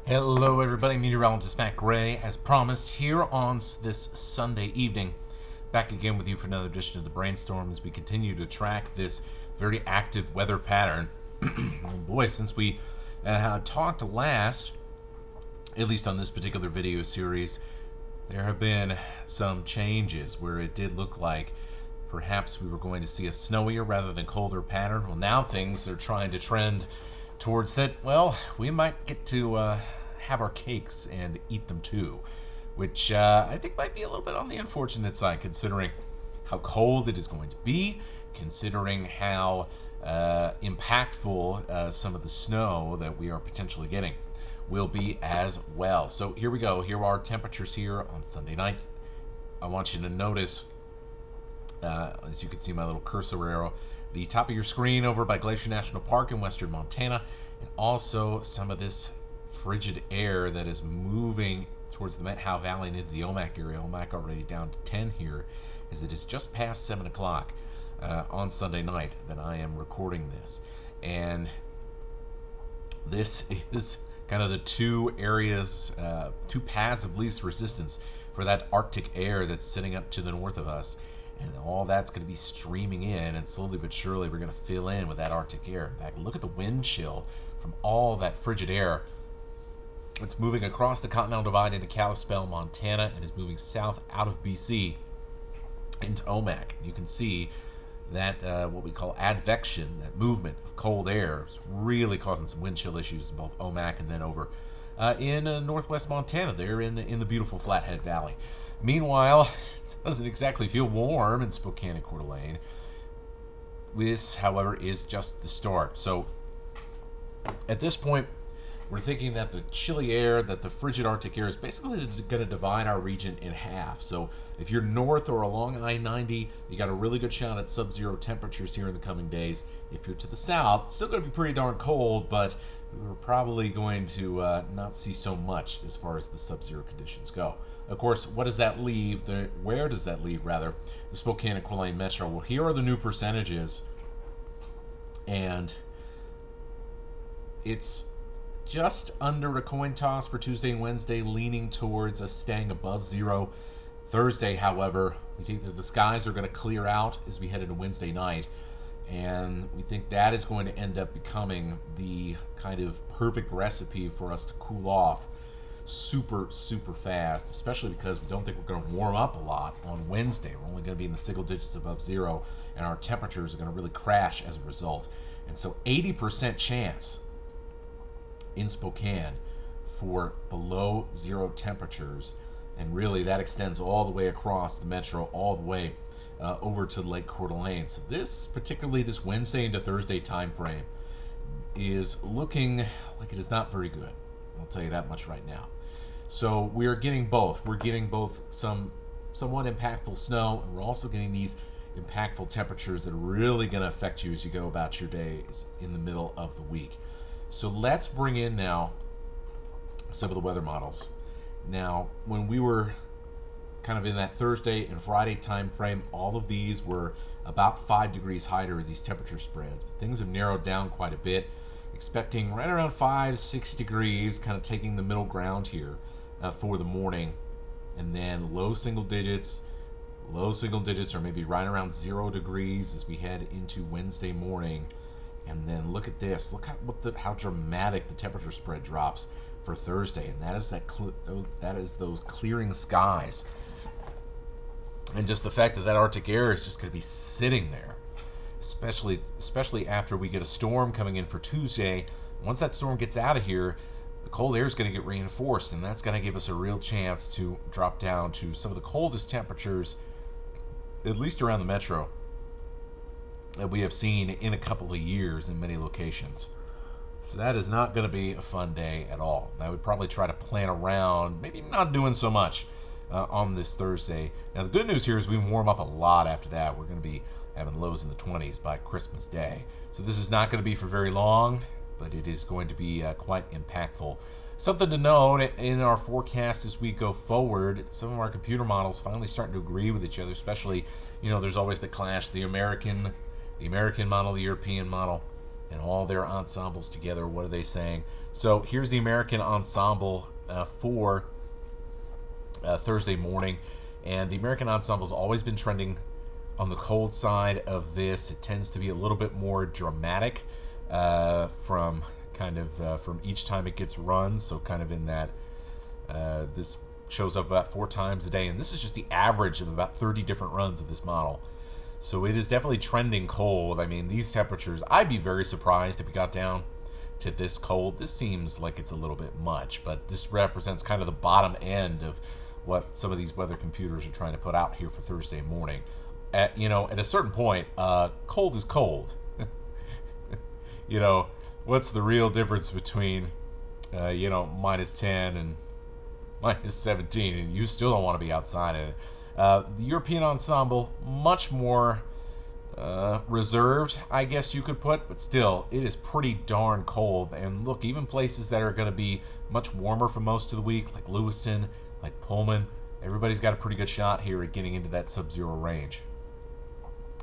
Hello everybody, meteorologist Matt Gray, as promised, here on this Sunday evening. Back again with you for another edition of the Brainstorm as we continue to track this very active weather pattern. Oh boy, since we talked last, at least on this particular video series, there have been some changes where it did look like perhaps we were going to see a snowier rather than colder pattern. Well, now things are trying to trend towards that, well, we might get to have our cakes and eat them too, which I think might be a little bit on the unfortunate side, considering how cold it is going to be, considering how impactful some of the snow that we are potentially getting will be as well. So here we go. Here are temperatures here on Sunday night. I want you to notice, as you can see my little cursor arrow, the top of your screen over by Glacier National Park in western Montana, and also some of this frigid air that is moving towards the Methow Valley and into the Omak area. Omak already down to 10 here, as it is just past 7 o'clock on Sunday night that I am recording this. And this is kind of the two areas, two paths of least resistance for that Arctic air that's sitting up to the north of us. And all that's going to be streaming in, and slowly but surely we're going to fill in with that Arctic air. In fact, look at the wind chill from all that frigid air. It's moving across the Continental Divide into Kalispell, Montana, and is moving south out of BC into Omak. You can see that what we call advection, that movement of cold air, is really causing some wind chill issues in both Omak and then over in northwest Montana, there in the beautiful Flathead Valley. Meanwhile, it doesn't exactly feel warm in Spokane and Coeur d'Alene. This, however, is just the start. So at this point, we're thinking that the chilly air, that the frigid Arctic air is basically going to divide our region in half. So if you're north or along I-90, you got a really good shot at sub-zero temperatures here in the coming days. If you're to the south, it's still going to be pretty darn cold, but we're probably going to not see so much as far as the sub-zero conditions go. Of course, what does that leave? Where does that leave, rather, the Spokane and Coeur d'Alene Metro? Well, here are the new percentages, and it's just under a coin toss for Tuesday and Wednesday, leaning towards us staying above zero. Thursday, however, we think that the skies are going to clear out as we head into Wednesday night, and we think that is going to end up becoming the kind of perfect recipe for us to cool off super fast, especially because we don't think we're going to warm up a lot on Wednesday. We're only going to be in the single digits above zero, and our temperatures are going to really crash as a result. And so 80% chance in Spokane for below zero temperatures, and really that extends all the way across the metro, all the way over to Lake Coeur d'Alene. So particularly this Wednesday into Thursday time frame, is looking like it is not very good. I'll tell you that much right now. So we are getting both. We're getting both some somewhat impactful snow, and we're also getting these impactful temperatures that are really going to affect you as you go about your days in the middle of the week. So let's bring in now some of the weather models. Now, when we were kind of in that Thursday and Friday time frame, all of these were about 5 degrees higher, these temperature spreads. But things have narrowed down quite a bit, expecting right around 5 to 6 degrees, kind of taking the middle ground here for the morning. And then low single digits, or maybe right around 0 degrees as we head into Wednesday morning. And then look at this. Look how dramatic the temperature spread drops for Thursday, and that is those clearing skies, and just the fact that Arctic air is just going to be sitting there, especially after we get a storm coming in for Tuesday. Once that storm gets out of here, the cold air is going to get reinforced, and that's going to give us a real chance to drop down to some of the coldest temperatures, at least around the metro, that we have seen in a couple of years in many locations. So that is not going to be a fun day at all. I would probably try to plan around maybe not doing so much on this Thursday. Now the good news here is we warm up a lot after that. We're going to be having lows in the 20s by Christmas Day. So this is not going to be for very long, but it is going to be quite impactful. Something to note in our forecast as we go forward, some of our computer models finally starting to agree with each other, especially, there's always the clash, the American model, the European model. and all their ensembles together. What are they saying? So here's the American ensemble for Thursday morning. And the American ensemble's always been trending on the cold side of this. It tends to be a little bit more dramatic from each time it gets run. So kind of in that this shows up about 4 times a day, and this is just the average of about 30 different runs of this model. So it is definitely trending cold. I mean, these temperatures, I'd be very surprised if we got down to this cold. This seems like it's a little bit much, but this represents kind of the bottom end of what some of these weather computers are trying to put out here for Thursday morning. At a certain point, cold is cold. What's the real difference between minus 10 and minus 17, and you still don't want to be outside in it. The European ensemble, much more reserved, I guess you could put, but still, it is pretty darn cold. And look, even places that are going to be much warmer for most of the week, like Lewiston, like Pullman, everybody's got a pretty good shot here at getting into that sub-zero range.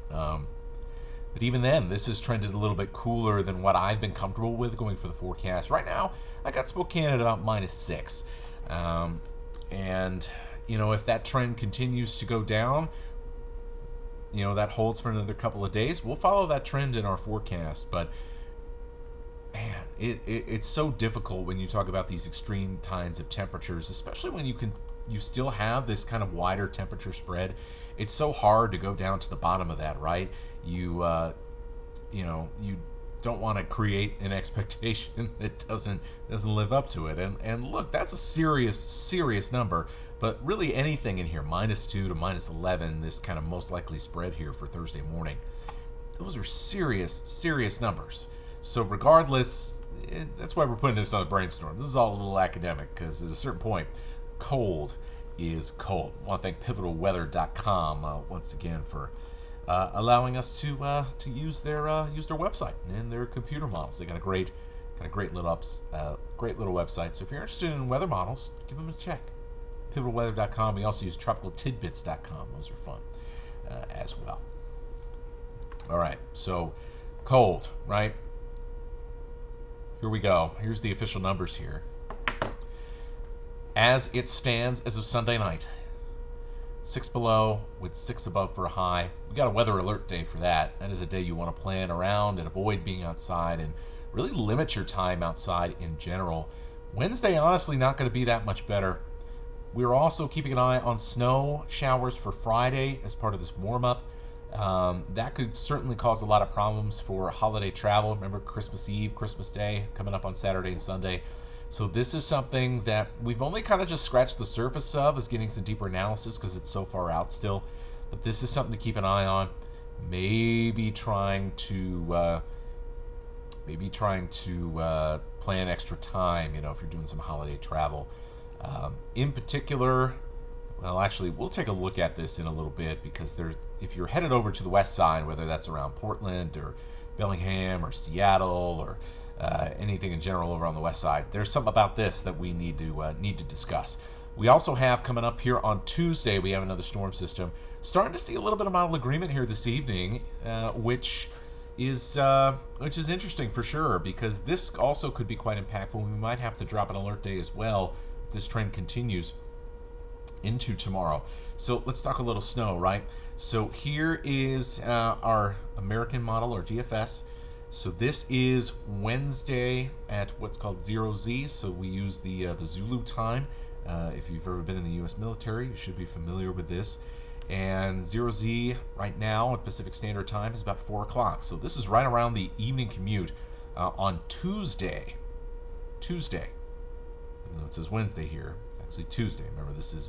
But even then, this has trended a little bit cooler than what I've been comfortable with going for the forecast. Right now, I got Spokane at about minus 6. And if that trend continues to go down, that holds for another couple of days, we'll follow that trend in our forecast. But man, it's so difficult when you talk about these extreme times of temperatures, especially when you still have this kind of wider temperature spread. It's so hard to go down to the bottom of that, right? You don't want to create an expectation that doesn't live up to it. And look, that's a serious number. But really anything in here, minus 2 to minus 11, this kind of most likely spread here for Thursday morning, those are serious numbers. So regardless, that's why we're putting this on the Brainstorm. This is all a little academic, because at a certain point, cold is cold. I want to thank pivotalweather.com once again for allowing us to use their website and their computer models. They got a great little website. So if you're interested in weather models, give them a check. Pivotalweather.com. We also use tropicaltidbits.com. Those are fun as well. All right, so cold, right? Here we go. Here's the official numbers here. As it stands as of Sunday night, 6 below with 6 above for a high. We got a weather alert day for that. That is a day you want to plan around and avoid being outside and really limit your time outside in general. Wednesday, honestly, not going to be that much better. We're also keeping an eye on snow showers for Friday as part of this warm-up. That could certainly cause a lot of problems for holiday travel. Remember Christmas Eve, Christmas Day coming up on Saturday and Sunday. So this is something that we've only kind of just scratched the surface of, is getting some deeper analysis because it's so far out still. But this is something to keep an eye on. Maybe trying to plan extra time, if you're doing some holiday travel. In particular, well, actually, we'll take a look at this in a little bit, because if you're headed over to the west side, whether that's around Portland or Bellingham or Seattle or anything in general over on the west side, there's something about this that we need to discuss. We also have coming up here on Tuesday, we have another storm system. Starting to see a little bit of model agreement here this evening, which is interesting for sure, because this also could be quite impactful. We might have to drop an alert day as well if this trend continues into tomorrow. So let's talk a little snow, right? So here is our American model, or GFS. So this is Wednesday at what's called 0Z. So we use the Zulu time. If you've ever been in the U.S. military, you should be familiar with this. And 0Z right now at Pacific Standard Time is about 4 o'clock. So this is right around the evening commute on Tuesday. Even though it says Wednesday here, it's actually Tuesday. Remember, this is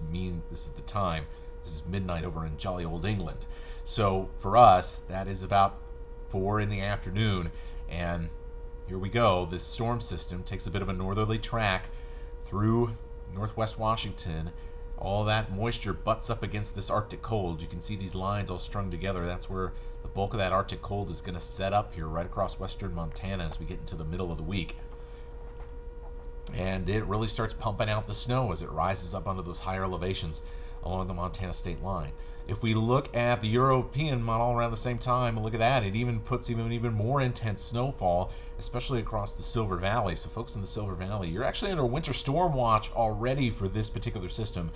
the time. This is midnight over in jolly old England. So for us, that is about 4 in the afternoon. And here we go. This storm system takes a bit of a northerly track through northwest Washington. All that moisture butts up against this Arctic cold. You can see these lines all strung together. That's where the bulk of that Arctic cold is going to set up here right across western Montana as we get into the middle of the week. And it really starts pumping out the snow as it rises up onto those higher elevations. along the Montana state line. If we look at the European model around the same time, look at that. It even puts even more intense snowfall, especially across the Silver Valley. So folks in the Silver Valley, you're actually under a winter storm watch already for this particular system.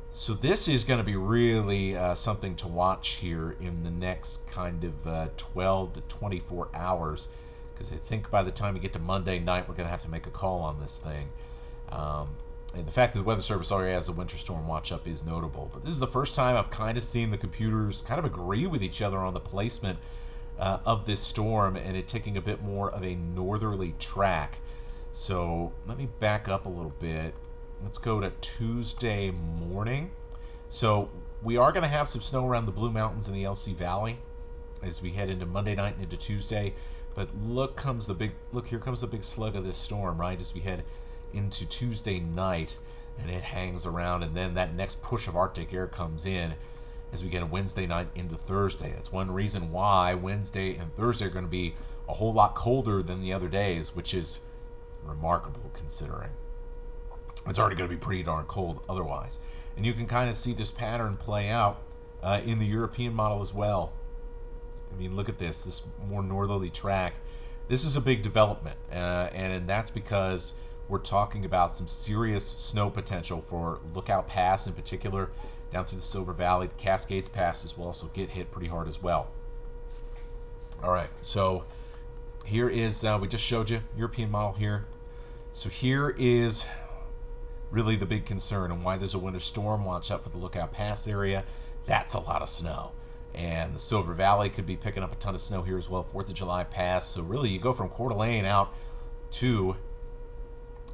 So this is going to be really something to watch here in the next kind of 12 to 24 hours, because I think by the time we get to Monday night, we're going to have to make a call on this thing. And the fact that the Weather Service already has a winter storm watch up is notable. But this is the first time I've kind of seen the computers kind of agree with each other on the placement of this storm, and it taking a bit more of a northerly track. So let me back up a little bit. Let's go to Tuesday morning. So we are going to have some snow around the Blue Mountains in the LC Valley as we head into Monday night and into Tuesday. But here comes the big slug of this storm, right, as we head into Tuesday night, and it hangs around, and then that next push of Arctic air comes in as we get a Wednesday night into Thursday. That's one reason why Wednesday and Thursday are going to be a whole lot colder than the other days, which is remarkable considering it's already going to be pretty darn cold otherwise. And you can kind of see this pattern play out in the European model as well. I mean, look at this more northerly track. This is a big development, and that's because we're talking about some serious snow potential for Lookout Pass in particular, down through the Silver Valley. The Cascades Passes will also get hit pretty hard as well. All right, so here is, we just showed you European model here. So here is really the big concern and why there's a winter storm watch up for the Lookout Pass area. That's a lot of snow. And the Silver Valley could be picking up a ton of snow here as well, 4th of July Pass. So really you go from Coeur d'Alene out to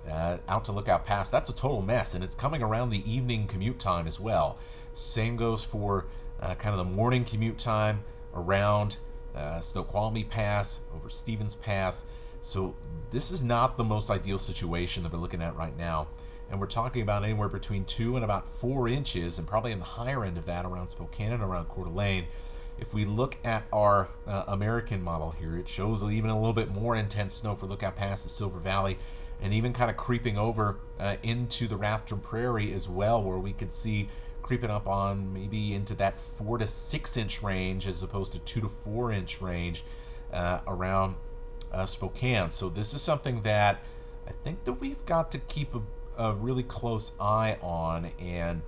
Lookout Pass. That's a total mess, and it's coming around the evening commute time as well. Same goes for kind of the morning commute time around Snoqualmie Pass, over Stevens Pass. So this is not the most ideal situation that we're looking at right now. And we're talking about anywhere between 2 and about 4 inches, and probably in the higher end of that around Spokane and around Coeur d'Alene. If we look at our American model here, it shows even a little bit more intense snow for Lookout Pass, the Silver Valley, and even kind of creeping over into the Rathdrum Prairie as well, where we could see creeping up on maybe into that 4 to 6 inch range as opposed to 2 to 4 inch range around Spokane. So this is something that I think that we've got to keep a really close eye on, and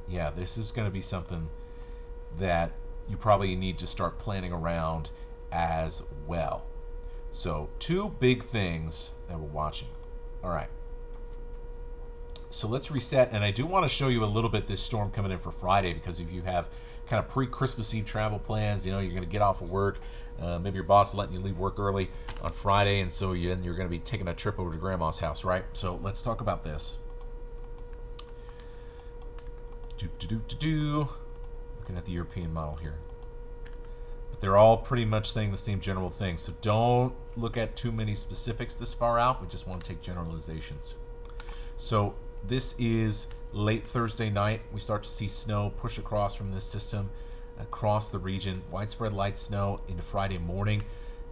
yeah, this is going to be something that you probably need to start planning around as well. So 2 big things that we're watching. All right. So let's reset, and I do want to show you a little bit this storm coming in for Friday, because if you have kind of pre-Christmas Eve travel plans, you know, you're going to get off of work, maybe your boss is letting you leave work early on Friday, and so you're going to be taking a trip over to Grandma's house, right? So let's talk about this. Looking at the European model here. They're all pretty much saying the same general thing, so don't look at too many specifics this far out. We just want to take generalizations. So this is late Thursday night. We start to see snow push across from this system across the region. Widespread light snow into Friday morning.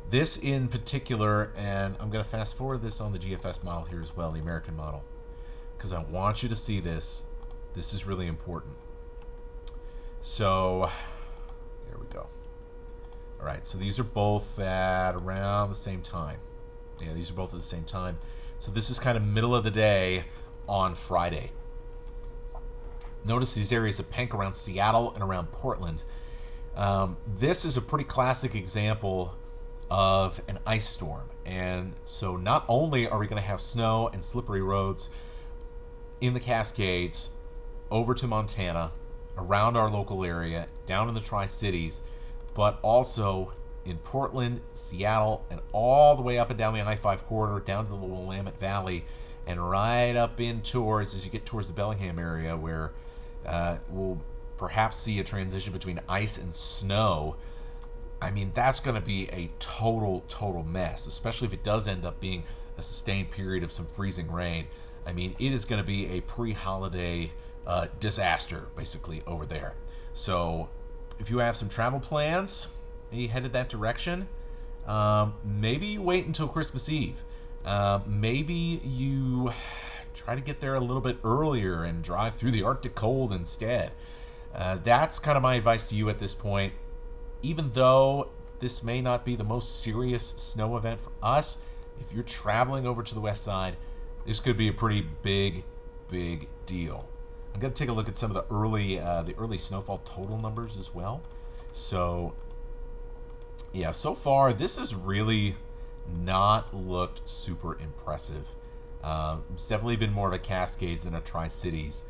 This in particular, and I'm going to fast forward this on the GFS model here as well, the American model, because I want you to see this. This is really important. So there we go. All right, so these are both at around the same time. Yeah, these are both at the same time. So this is kind of middle of the day on Friday. Notice these areas of pink around Seattle and around Portland. This is a pretty classic example of an ice storm. And so not only are we going to have snow and slippery roads in the Cascades over to Montana, around our local area, down in the Tri-Cities, but also in Portland, Seattle, and all the way up and down the I-5 corridor, down to the Willamette Valley, and right up in towards, as you get towards the Bellingham area, where we'll perhaps see a transition between ice and snow. I mean, that's going to be a total mess, especially if it does end up being a sustained period of some freezing rain. I mean, it is going to be a pre-holiday disaster, basically, over there. So if you have some travel plans, you headed that direction, maybe you wait until Christmas Eve. Maybe you try to get there a little bit earlier and drive through the Arctic cold instead. That's kind of my advice to you at this point. Even though this may not be the most serious snow event for us, if you're traveling over to the west side, this could be a pretty big deal. I'm going to take a look at some of the early snowfall total numbers as well. So, yeah, so far this has really not looked super impressive. It's definitely been more of a Cascades than a Tri-Cities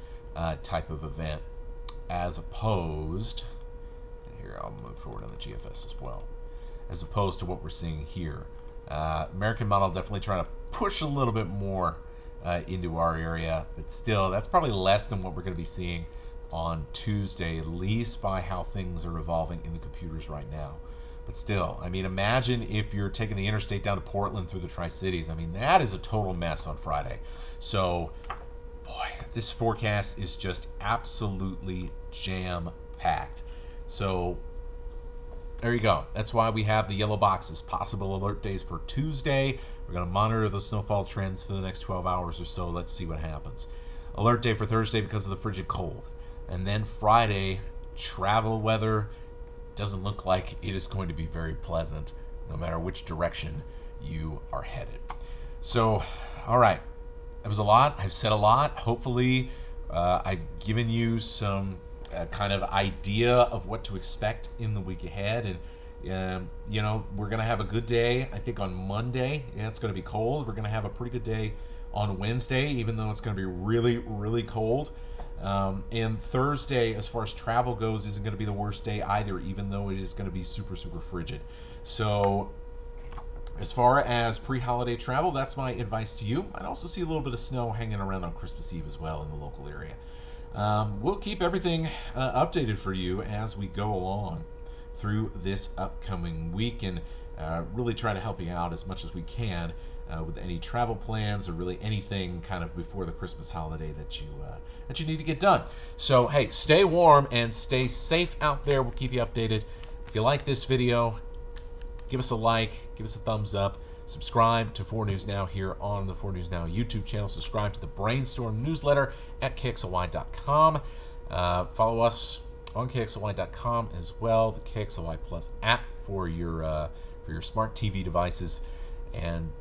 type of event, as opposed, and here I'll move forward on the GFS as well, as opposed to what we're seeing here. American model definitely trying to push a little bit more into our area, but still, that's probably less than what we're going to be seeing on Tuesday, at least by how things are evolving in the computers right now. But still, I mean, imagine if you're taking the interstate down to Portland through the Tri-Cities. I mean, that is a total mess on Friday. So, boy, this forecast is just absolutely jam-packed. So, there you go. That's why we have the yellow boxes, possible alert days for Tuesday. We're going to monitor the snowfall trends for the next 12 hours or so. Let's see what happens. Alert day for Thursday because of the frigid cold. And then Friday, travel weather. Doesn't look like it is going to be very pleasant, no matter which direction you are headed. So, all right. That was a lot. I've said a lot. Hopefully, I've given you some kind of idea of what to expect in the week ahead. And, you know, we're going to have a good day, I think, on Monday. Yeah, it's going to be cold. We're going to have a pretty good day on Wednesday, even though it's going to be really cold. And Thursday, as far as travel goes, isn't going to be the worst day either, even though it is going to be super frigid. So, as far as pre-holiday travel, that's my advice to you. I'd also see a little bit of snow hanging around on Christmas Eve as well in the local area. We'll keep everything updated for you as we go along through this upcoming week, and really try to help you out as much as we can with any travel plans or really anything kind of before the Christmas holiday that you need to get done. So, hey, stay warm and stay safe out there. We'll keep you updated. If you like this video, give us a like, give us a thumbs up, subscribe to 4 News Now here on the 4 News Now YouTube channel. Subscribe to the Brainstorm newsletter at KXLY.com. Follow us on KXLY.com as well, the KXLY Plus app for your smart TV devices. And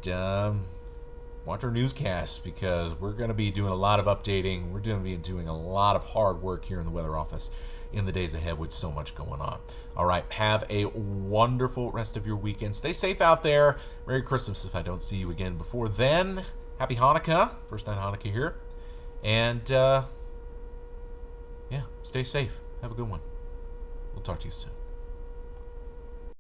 watch our newscasts, because we're going to be doing a lot of updating. We're going to be doing a lot of hard work here in the weather office in the days ahead with so much going on. All right, have a wonderful rest of your weekend. Stay safe out there. Merry Christmas if I don't see you again before then. Happy Hanukkah. First night Hanukkah here. And, yeah, stay safe. Have a good one. We'll talk to you soon.